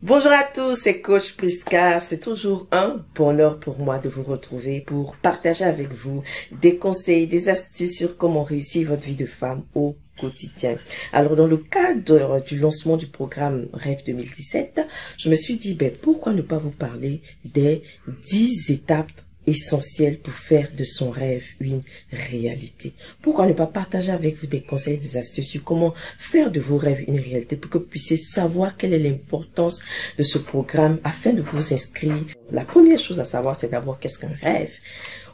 Bonjour à tous, c'est Coach Prisca. C'est toujours un bonheur pour moi de vous retrouver pour partager avec vous des conseils, des astuces sur comment réussir votre vie de femme au quotidien. Alors, dans le cadre du lancement du programme Rêve 2017, je me suis dit, pourquoi ne pas vous parler des 10 étapes essentiel pour faire de son rêve une réalité. Pourquoi ne pas partager avec vous des conseils, des astuces sur comment faire de vos rêves une réalité pour que vous puissiez savoir quelle est l'importance de ce programme afin de vous inscrire. La première chose à savoir, c'est d'abord qu'est-ce qu'un rêve.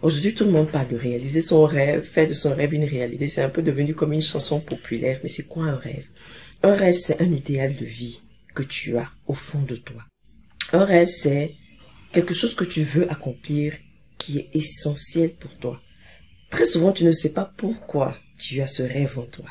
Aujourd'hui, tout le monde parle de réaliser son rêve, faire de son rêve une réalité. C'est un peu devenu comme une chanson populaire, mais c'est quoi un rêve? Un rêve, c'est un idéal de vie que tu as au fond de toi. Un rêve, c'est quelque chose que tu veux accomplir qui est essentiel pour toi. Très souvent, tu ne sais pas pourquoi tu as ce rêve en toi.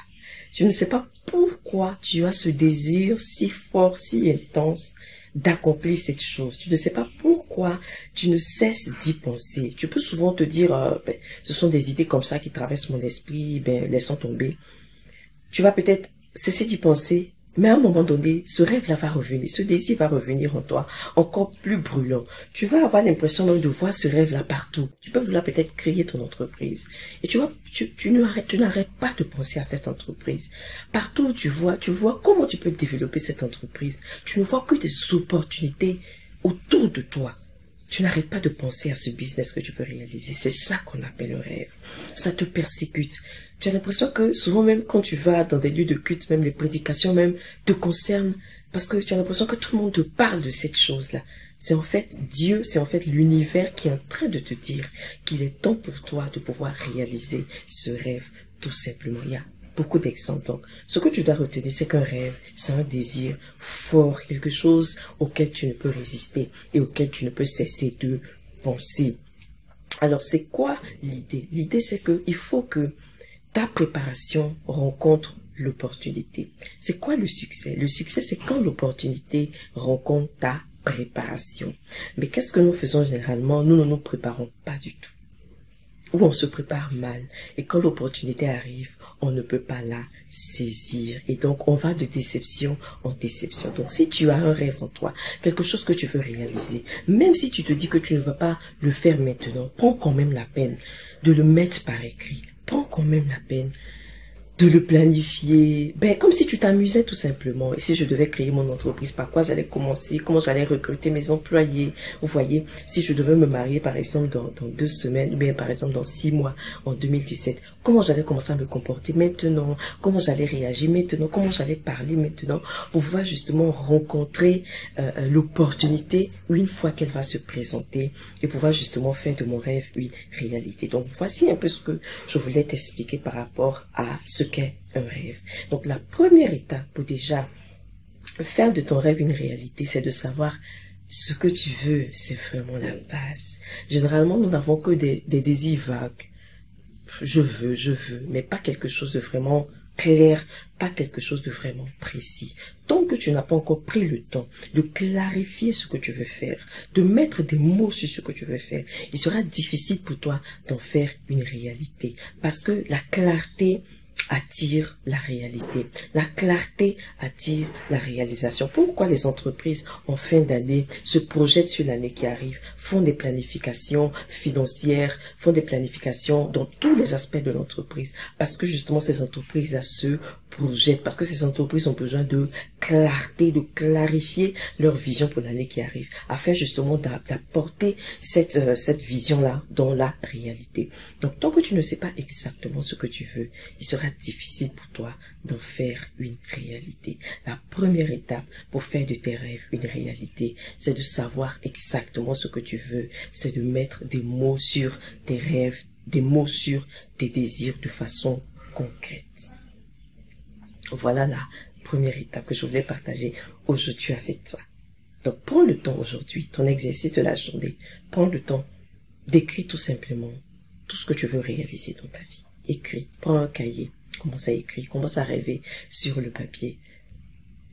Tu ne sais pas pourquoi tu as ce désir si fort, si intense d'accomplir cette chose. Tu ne sais pas pourquoi tu ne cesses d'y penser. Tu peux souvent te dire, ce sont des idées comme ça qui traversent mon esprit, laissons tomber. Tu vas peut-être cesser d'y penser, mais à un moment donné, ce rêve-là va revenir, ce désir va revenir en toi, encore plus brûlant. Tu vas avoir l'impression de voir ce rêve-là partout. Tu peux vouloir peut-être créer ton entreprise. Et tu n'arrêtes pas de penser à cette entreprise. Partout où tu vois comment tu peux développer cette entreprise. Tu ne vois que des opportunités autour de toi. Tu n'arrêtes pas de penser à ce business que tu veux réaliser. C'est ça qu'on appelle un rêve. Ça te persécute. Tu as l'impression que souvent même quand tu vas dans des lieux de culte, même les prédications même te concernent parce que tu as l'impression que tout le monde te parle de cette chose-là. C'est en fait Dieu, c'est en fait l'univers qui est en train de te dire qu'il est temps pour toi de pouvoir réaliser ce rêve tout simplement. Il y a beaucoup d'exemples. Donc, ce que tu dois retenir, c'est qu'un rêve, c'est un désir fort, quelque chose auquel tu ne peux résister et auquel tu ne peux cesser de penser. Alors, c'est quoi l'idée? L'idée, c'est que il faut que ta préparation rencontre l'opportunité. C'est quoi le succès? Le succès, c'est quand l'opportunité rencontre ta préparation. Mais qu'est-ce que nous faisons généralement? Nous ne nous préparons pas du tout. Ou on se prépare mal. Et quand l'opportunité arrive, on ne peut pas la saisir. Et donc, on va de déception en déception. Donc, si tu as un rêve en toi, quelque chose que tu veux réaliser, même si tu te dis que tu ne vas pas le faire maintenant, prends quand même la peine de le mettre par écrit. Prends quand même la peine de le planifier, comme si tu t'amusais tout simplement. Et si je devais créer mon entreprise, par quoi j'allais commencer, comment j'allais recruter mes employés, vous voyez, si je devais me marier par exemple dans 2 semaines, ou bien par exemple dans 6 mois, en 2017, comment j'allais commencer à me comporter maintenant, comment j'allais réagir maintenant, comment j'allais parler maintenant, pour pouvoir justement rencontrer l'opportunité une fois qu'elle va se présenter, et pouvoir justement faire de mon rêve une réalité. Donc voici un peu ce que je voulais t'expliquer par rapport à ce qu'est un rêve. Donc la première étape pour déjà faire de ton rêve une réalité, c'est de savoir ce que tu veux. C'est vraiment la base. Généralement, nous n'avons que des désirs vagues. Je veux, mais pas quelque chose de vraiment clair, pas quelque chose de vraiment précis. Tant que tu n'as pas encore pris le temps de clarifier ce que tu veux faire, de mettre des mots sur ce que tu veux faire, il sera difficile pour toi d'en faire une réalité. Parce que la clarté attire la réalité. La clarté attire la réalisation. Pourquoi les entreprises en fin d'année se projettent sur l'année qui arrive, font des planifications financières, font des planifications dans tous les aspects de l'entreprise? Parce que justement ces entreprises se projettent, parce que ces entreprises ont besoin de clarté, de clarifier leur vision pour l'année qui arrive, afin justement d'apporter cette vision-là dans la réalité. Donc tant que tu ne sais pas exactement ce que tu veux, il sera difficile pour toi d'en faire une réalité. La première étape pour faire de tes rêves une réalité, c'est de savoir exactement ce que tu veux, c'est de mettre des mots sur tes rêves, des mots sur tes désirs de façon concrète. Voilà la première étape que je voulais partager aujourd'hui avec toi. Donc prends le temps aujourd'hui, ton exercice de la journée, prends le temps d'écrire tout simplement tout ce que tu veux réaliser dans ta vie. Écris, prends un cahier, commence à écrire, commence à rêver sur le papier.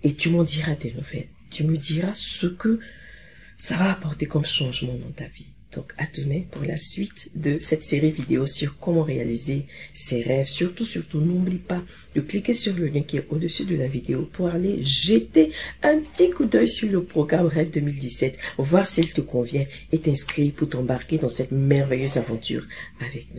Et tu m'en diras des nouvelles. Tu me diras ce que ça va apporter comme changement dans ta vie. Donc, à demain pour la suite de cette série vidéo sur comment réaliser ses rêves. Surtout, n'oublie pas de cliquer sur le lien qui est au-dessus de la vidéo pour aller jeter un petit coup d'œil sur le programme Rêve 2017, voir s'il te convient et t'inscrire pour t'embarquer dans cette merveilleuse aventure avec nous.